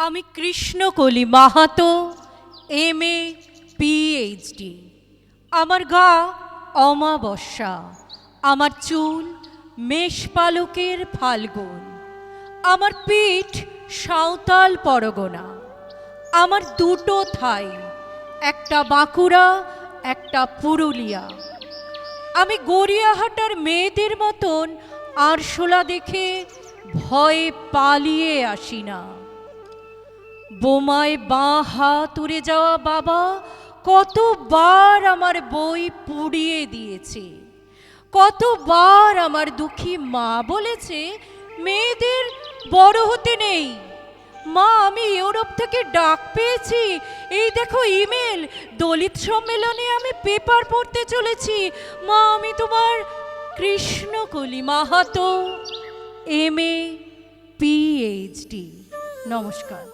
আমি Krishnakoli Mahato, MA PhD। আমার গা অমাবস্যা, আমার চুল মেষপালকের ফাল্গুন, আমার পিঠ সাঁওতাল পরগনা, আমার দুটো থাই, একটা বাঁকুড়া একটা পুরুলিয়া। আমি গড়িয়াহাটার মেয়েদের মতন আরশোলা দেখে ভয়ে পালিয়ে আসি না। বোমায় বাঁ হাত উড়ে যাওয়া বাবা কতবার আমার বই পুড়িয়ে দিয়েছে, কতবার আমার দুঃখী মা বলেছে মেয়েদের বড় হতে নেই। মা, আমি ইউরোপ থেকে ডাক পেয়েছি, এই দেখো ইমেল, দলিত সম্মেলনে আমি পেপার পড়তে চলেছি। মা, আমি তোমার কৃষ্ণকলি মাহাতো, MA PhD। নমস্কার।